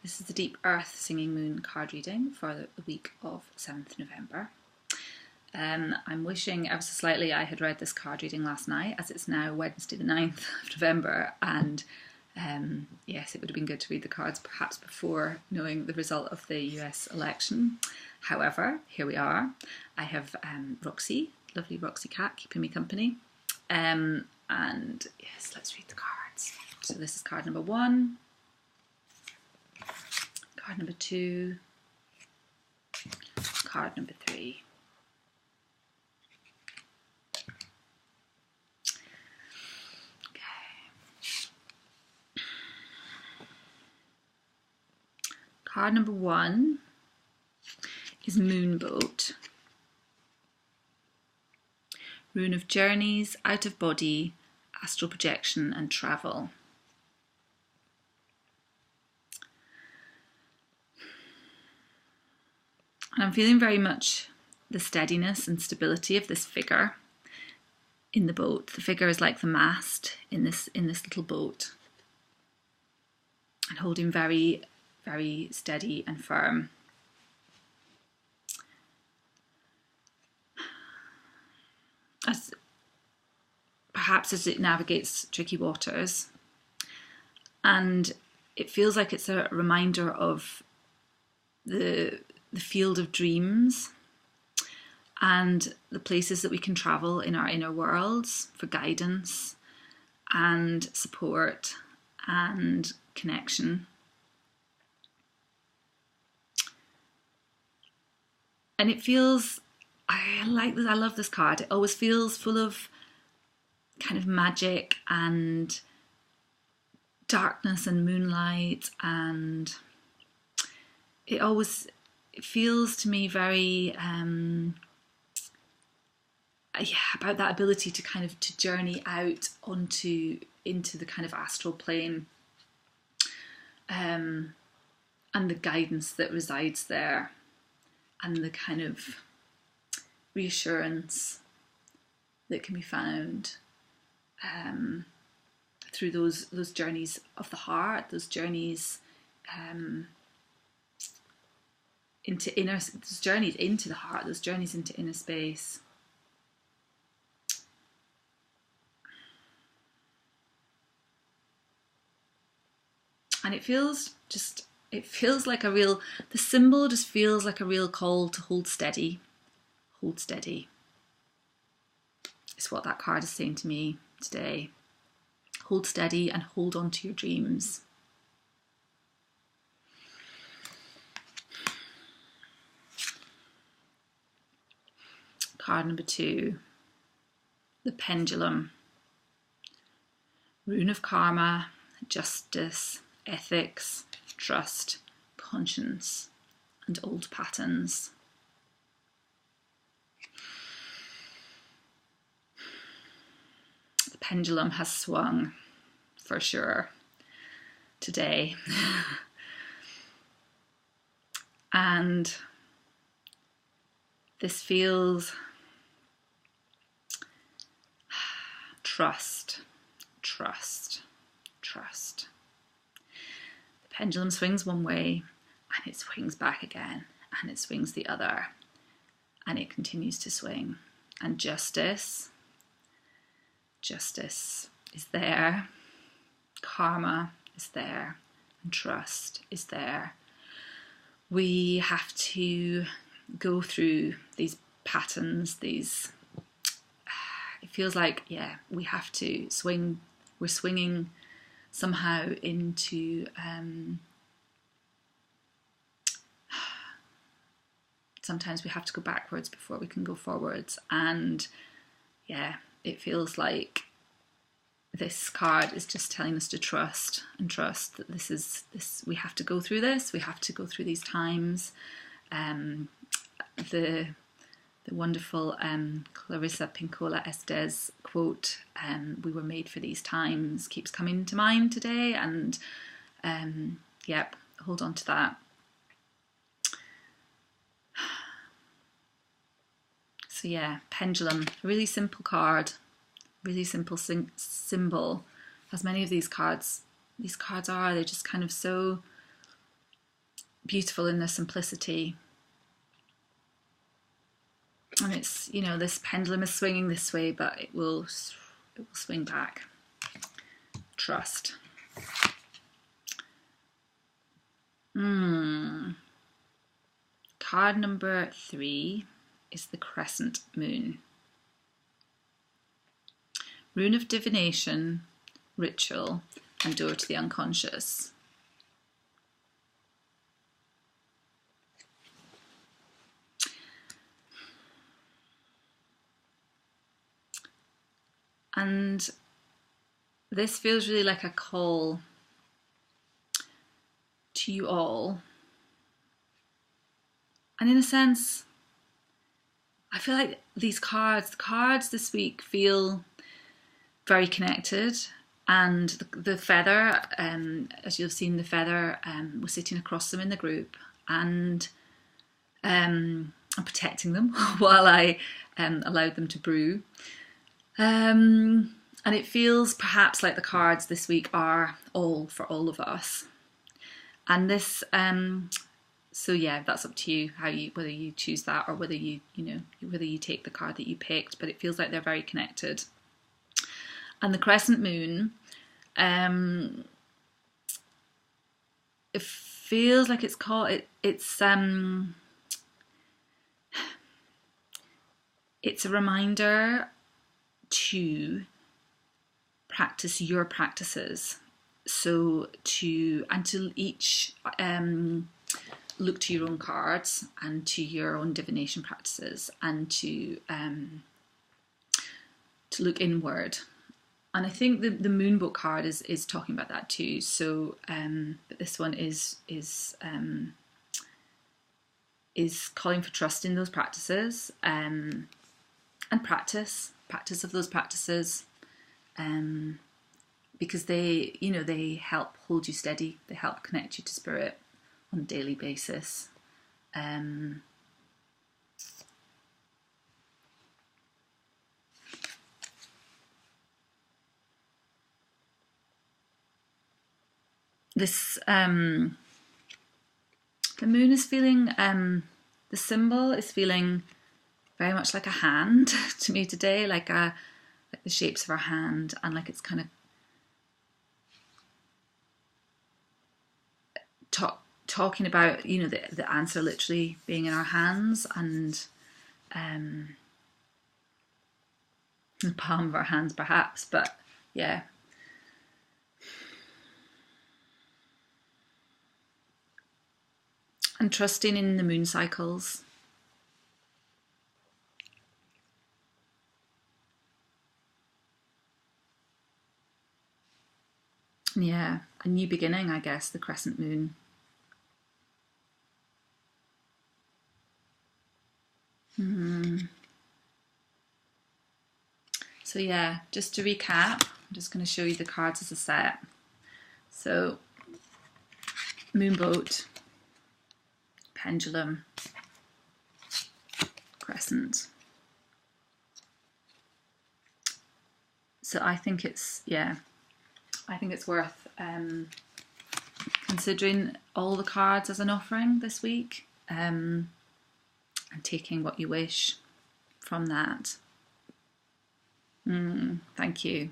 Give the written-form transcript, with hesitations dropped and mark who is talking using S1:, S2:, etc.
S1: This is the Deep Earth Singing Moon card reading for the week of 7th November. I'm wishing ever so slightly I had read this card reading last night, as it's now Wednesday the 9th of November, and yes, it would have been good to read the cards perhaps before knowing the result of the US election. However, here we are. I have Roxy, lovely Roxy cat, keeping me company. And yes, let's read the cards. So this is card number 1, card number 2, card number 3. Card number 1 is Moonboat. Rune of journeys, out of body, astral projection and travel. And I'm feeling very much the steadiness and stability of this figure in the boat. The figure is like the mast in this little boat, and holding very, very steady and firm. Perhaps as it navigates tricky waters, and it feels like it's a reminder of the field of dreams and the places that we can travel in our inner worlds for guidance and support and connection. And it feels, I like this, I love this card. It always feels full of kind of magic and darkness and moonlight, and it feels to me very about that ability to kind of to journey out into the kind of astral plane, and the guidance that resides there, and the kind of reassurance that can be found through those journeys of the heart, those journeys those journeys into the heart, those journeys into inner space. And it feels like the symbol just feels like a real call to hold steady. Hold steady. It's what that card is saying to me today. Hold steady and hold on to your dreams. Card number 2, the Pendulum. Rune of karma, justice, ethics, trust, conscience, and old patterns. The pendulum has swung, for sure, today. And this feels trust, trust, trust. The pendulum swings one way and it swings back again, and it swings the other, and it continues to swing. And justice is there, karma is there, and trust is there. We have to go through these patterns, it feels like, we have to swing, we're swinging somehow into sometimes we have to go backwards before we can go forwards, and it feels like this card is just telling us to trust that this we have to go through this, we have to go through these times. The wonderful Clarissa Pinkola Estes quote, "We were made for these times," keeps coming to mind today, and hold on to that. So pendulum, really simple card, really simple symbol, as many of these cards are. They're just kind of so beautiful in their simplicity. And it's, you know, this pendulum is swinging this way, but it will swing back. Trust. Card number 3 is the Crescent Moon. Rune of divination, ritual, and door to the unconscious. And this feels really like a call to you all. And in a sense, I feel like these cards, the cards this week feel very connected. And the feather, as you've seen, the feather was sitting across them in the group, and I'm protecting them while I allowed them to brew. And it feels perhaps like the cards this week are all for all of us. And this, so yeah, that's up to you, whether you choose that or whether whether you take the card that you picked, but it feels like they're very connected. And the Crescent Moon, it feels like it's called, it's a reminder to practice your practices. So to each look to your own cards and to your own divination practices, and to look inward. And I think the Moon Book card is talking about that too. So, but this one is calling for trust in those practices, and practice of those practices, because they help hold you steady. They help connect you to spirit on a daily basis. This the moon is feeling, the symbol is feeling very much like a hand to me today, like the shapes of our hand, and like it's kind of talking about, the answer literally being in our hands, and the palm of our hands perhaps, but yeah. And trusting in the moon cycles. Yeah, a new beginning, I guess, the crescent moon. So yeah, just to recap, I'm just going to show you the cards as a set. So, moonboat, pendulum, crescent. So I think it's worth considering all the cards as an offering this week, and taking what you wish from that. Thank you.